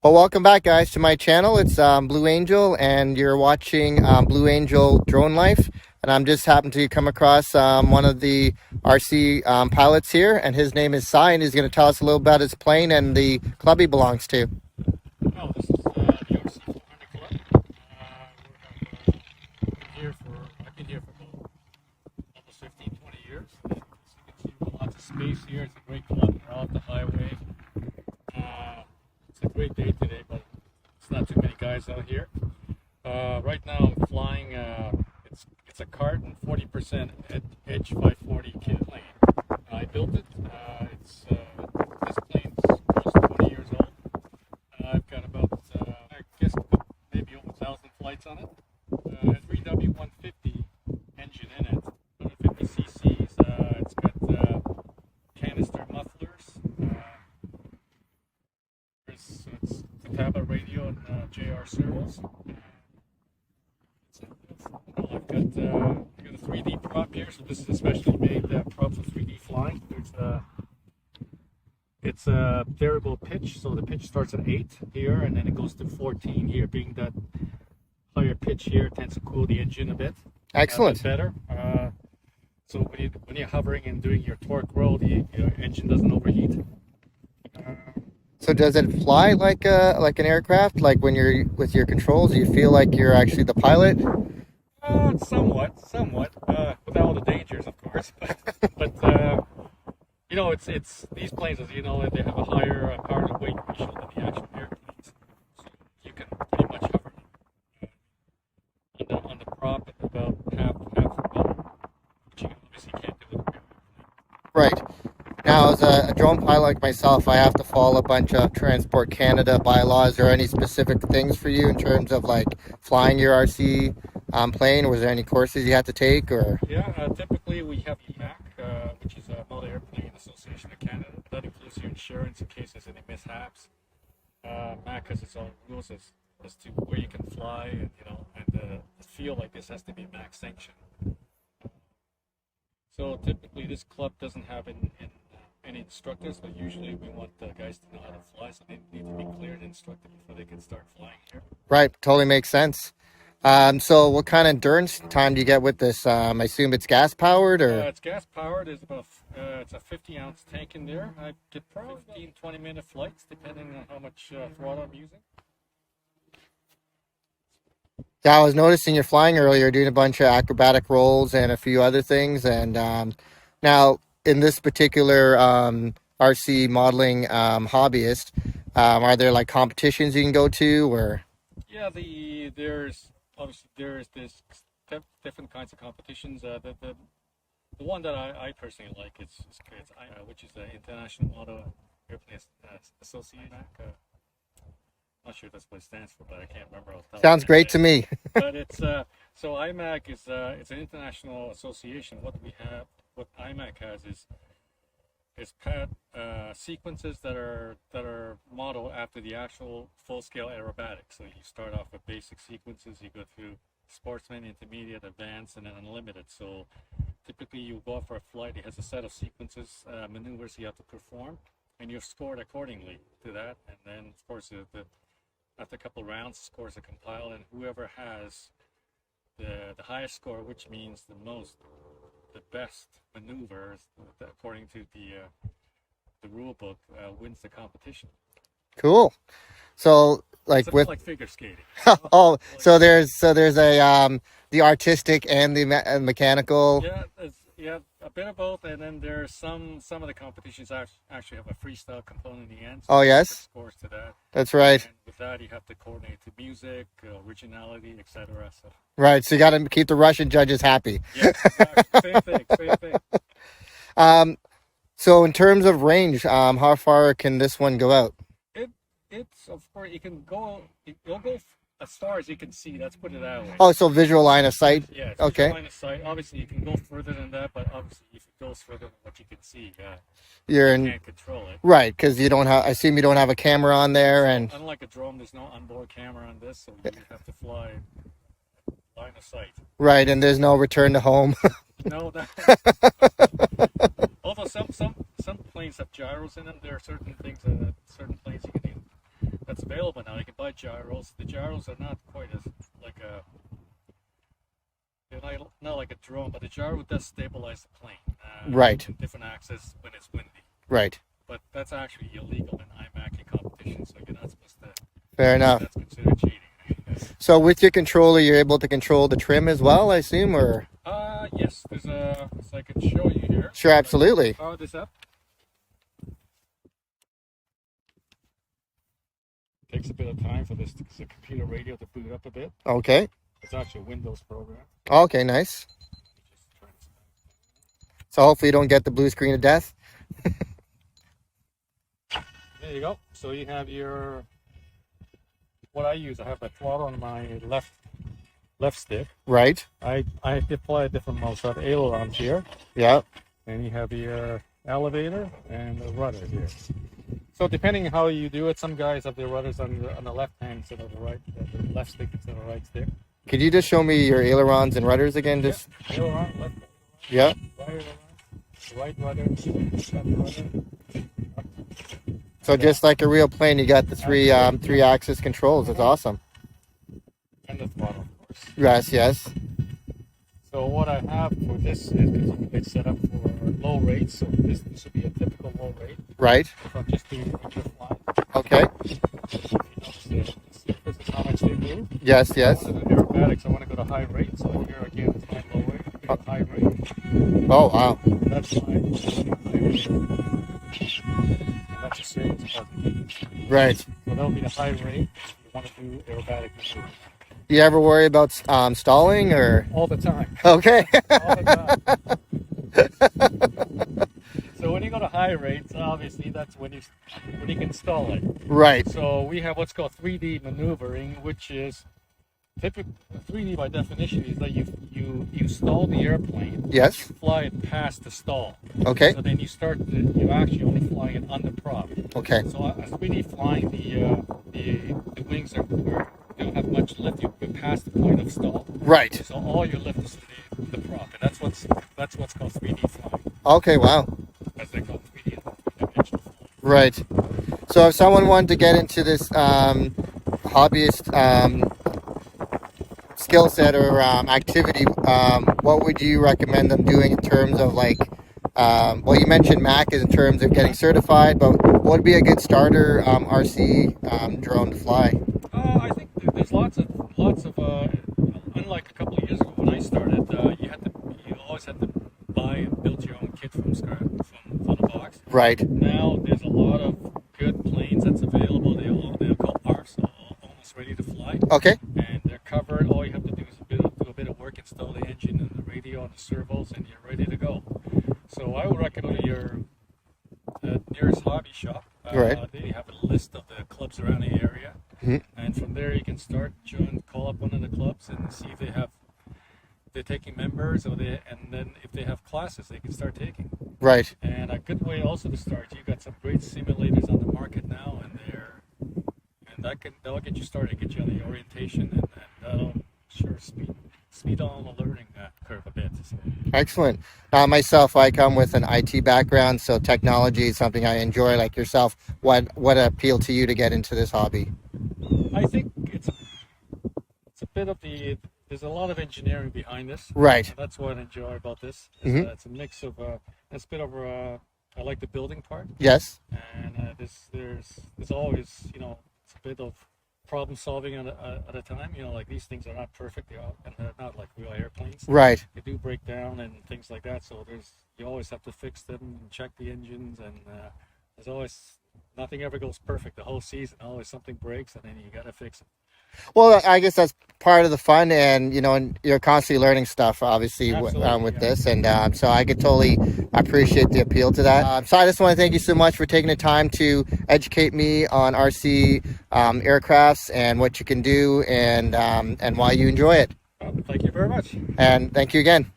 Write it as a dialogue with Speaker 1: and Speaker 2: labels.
Speaker 1: Well, welcome back, guys, to my channel. It's Blue Angel, and you're watching Blue Angel Drone Life. And I'm just happened to come across one of the RC pilots here, and his name is Cy, and he's going to tell us a little about his plane and the club he belongs to.
Speaker 2: Oh, this is the RC 400 Club. I've been here for about almost 15, 20 years. As you can see, lots of space here. It's a great club. We're off the highway. It's a great day today, but it's not too many guys out here. Right now I'm flying, it's a cart and 40% Edge 540 kit plane. I built it. This plane's close to 20 years old. I've got about, I guess, maybe over 1,000 flights on it. 3W150 engine in it, 150 cc's. It's got canister mufflers. It's the tablet radio and JR servos. I've got a 3D prop here, so this is a specially made prop for 3D flying. It's a variable pitch, so the pitch starts at 8 here, and then it goes to 14 here. Being that higher pitch here tends to cool the engine a bit.
Speaker 1: Excellent.
Speaker 2: A bit better. So when you're hovering and doing your torque roll, your engine doesn't overheat.
Speaker 1: So does it fly like an aircraft? Like when you're with your controls, do you feel like you're actually the pilot?
Speaker 2: Somewhat, without all the dangers, of course. But you know, it's these planes, as you know, they have a higher power to weight ratio than the actual airplanes. So you can pretty much hover on the prop at about half the boat, which you obviously can't do with a airplane.
Speaker 1: Right. Now, as a drone pilot like myself, I have to follow a bunch of Transport Canada bylaws. Or any specific things for you in terms of like flying your RC plane? Was there any courses you had to take, or?
Speaker 2: Yeah, typically we have IMAC, which is a Motor Airplane Association of Canada. That includes your insurance in case there's any mishaps. MAC has its own rules as to where you can fly, and the field like this has to be MAC sanctioned. So typically this club doesn't have any instructors, but usually we want the guys to know how to fly, so they need to be cleared and instructed before they can start flying here.
Speaker 1: Right, totally makes sense. So what kind of endurance time do you get with this? I assume it's gas powered, or?
Speaker 2: It's gas powered. It's about it's a 50-ounce tank in there. I get probably 15-20-minute flights depending on how much throttle I'm using.
Speaker 1: Yeah, I was noticing you're flying earlier, doing a bunch of acrobatic rolls and a few other things. And now, in this particular RC modeling hobbyist, are there like competitions you can go to, or?
Speaker 2: Yeah, there's this different kinds of competitions. The one that I personally like is IMAC, which is the International Motor Airplane Association. Not sure that's what it stands for, but I can't remember.
Speaker 1: Sounds great to me.
Speaker 2: But it's so IMAC is it's an international association. What IMAC has is sequences that are modeled after the actual full-scale aerobatics. So you start off with basic sequences, you go through sportsman, intermediate, advanced, and then unlimited. So typically you go out for a flight. It has a set of sequences, maneuvers you have to perform, and you're scored accordingly to that. And then of course after a couple rounds, scores are compiled, and whoever has the highest score, which means the best maneuvers, according to the rule book, wins the competition.
Speaker 1: Cool. So like
Speaker 2: it's
Speaker 1: with
Speaker 2: like figure skating.
Speaker 1: oh, so there's a the artistic and the mechanical.
Speaker 2: Yeah, a bit of both, and then there's some of the competitions actually have a freestyle component in the end. So
Speaker 1: Oh yes,
Speaker 2: scores to that.
Speaker 1: That's right.
Speaker 2: And with that, you have to coordinate to music, originality, etc. So
Speaker 1: Right, so you got to keep the Russian judges happy.
Speaker 2: yeah, exactly. Same thing.
Speaker 1: So in terms of range, how far can this one go out?
Speaker 2: It's of course you'll go as far as you can see. Let's put it that way.
Speaker 1: Oh, so visual line of sight.
Speaker 2: Yeah. It's
Speaker 1: Okay.
Speaker 2: visual line of sight. Obviously, you can go further than that, but obviously, if it goes further than what you can see,
Speaker 1: you
Speaker 2: can't control it.
Speaker 1: Right, because you don't have. I assume you don't have a camera on there, and
Speaker 2: unlike a drone, there's no onboard camera on this, so you have to fly line of sight.
Speaker 1: Right, and there's no return to home.
Speaker 2: No, although some planes have gyros in them, there are certain things, certain planes you can do. that's available now. You can buy gyros. The gyros are not quite as like a they're not like a drone, but the gyro does stabilize the plane.
Speaker 1: Right.
Speaker 2: In different axes when it's windy.
Speaker 1: Right.
Speaker 2: But that's actually illegal in IMAC competition, so you're not supposed to.
Speaker 1: Fair enough.
Speaker 2: That's considered cheating.
Speaker 1: So with your controller, you're able to control the trim as well, I assume, or?
Speaker 2: Yes. There's a. So I can show you here.
Speaker 1: Sure, absolutely.
Speaker 2: Power this up. Takes a bit of time for this the computer radio to boot up a bit.
Speaker 1: Okay.
Speaker 2: It's actually a Windows program.
Speaker 1: Okay, nice. So hopefully you don't get the blue screen of death.
Speaker 2: There you go. So you have your. What I use, I have my throttle on my left stick.
Speaker 1: Right.
Speaker 2: I deploy a different mode. So I have ailerons here.
Speaker 1: Yeah.
Speaker 2: And you have your elevator and the rudder here. So depending on how you do it, some guys have their rudders on the left hand instead of the right, the left stick instead of the right stick.
Speaker 1: Could you just show me your ailerons and rudders again? Just.
Speaker 2: Yeah. Aileron, left.
Speaker 1: Yeah.
Speaker 2: Right rudder, left rudder.
Speaker 1: So just like a real plane, you got the three axis controls. That's awesome.
Speaker 2: And the throttle, of course.
Speaker 1: Yes.
Speaker 2: So what I have for this is because it's set up for low rates. So this would be a typical low rate.
Speaker 1: Right.
Speaker 2: If I'm just doing regular flying.
Speaker 1: Okay.
Speaker 2: This is how much they move.
Speaker 1: Yes.
Speaker 2: So the aerobatics, I want to go to high rate. So here again, it's my low rate. I go to high rate.
Speaker 1: Oh wow.
Speaker 2: That's my high rate. And that's the same as positive.
Speaker 1: Right.
Speaker 2: So that'll be the high rate. You want to do aerobatic maneuver.
Speaker 1: Do you ever worry about stalling or?
Speaker 2: All the time.
Speaker 1: Okay.
Speaker 2: All the time. So when you go to high rates, obviously that's when you can stall it.
Speaker 1: Right.
Speaker 2: So we have what's called 3D maneuvering, which is typically 3D by definition is that you stall the airplane.
Speaker 1: Yes.
Speaker 2: You fly it past the stall.
Speaker 1: Okay.
Speaker 2: So then you actually only flying it on the prop.
Speaker 1: Okay.
Speaker 2: So as 3D flying, the wings don't have much lift. You past the point of stall.
Speaker 1: Right.
Speaker 2: So all your lift is the prop, and that's what's called 3D flying.
Speaker 1: Okay. Wow.
Speaker 2: As they call 3D dimensional flying.
Speaker 1: Right. So if someone wanted to get into this hobbyist skill set or activity, what would you recommend them doing in terms of like, well, you mentioned MAC is in terms of getting certified, but what would be a good starter RC drone to fly?
Speaker 2: I think there's lots of unlike a couple of years ago when I started, you always had to buy and build your own kit from the box.
Speaker 1: Right.
Speaker 2: Now there's a lot of good planes that's available. They're called ARFs, almost ready to fly.
Speaker 1: Okay.
Speaker 2: And they're covered. All you have to do is do a bit of work, install the engine and the radio and the servos, and you're ready to go. So I would recommend your nearest hobby shop.
Speaker 1: Right.
Speaker 2: They have a list of the clubs around the area.
Speaker 1: Mm-hmm.
Speaker 2: And from there you can start call up one of the clubs and see if they're taking members and then if they have classes they can start taking.
Speaker 1: Right.
Speaker 2: And a good way also to start, you got some great simulators on the market now, and that'll get you started, get you on the orientation, and that'll sure speed on the learning curve a bit. So.
Speaker 1: Excellent. Myself, I come with an IT background, so technology is something I enjoy. Like yourself, what appealed to you to get into this hobby?
Speaker 2: I think it's a bit of there's a lot of engineering behind this.
Speaker 1: Right.
Speaker 2: And that's what I enjoy about this.
Speaker 1: Mm-hmm.
Speaker 2: It's a mix of it's a bit of I like the building part.
Speaker 1: Yes.
Speaker 2: And there's always it's a bit of problem solving at a time. Like these things are not perfect, and they're not like real airplanes.
Speaker 1: Right.
Speaker 2: They do break down and things like that. So you always have to fix them and check the engines, and there's always nothing ever goes perfect the whole season. Always something breaks, and then you got to fix it.
Speaker 1: Well, I guess that's part of the fun, and and you're constantly learning stuff, obviously, with this, and so I could totally appreciate the appeal to that. So I just want to thank you so much for taking the time to educate me on RC aircrafts and what you can do, and why you enjoy it.
Speaker 2: Thank you very much.
Speaker 1: And thank you again.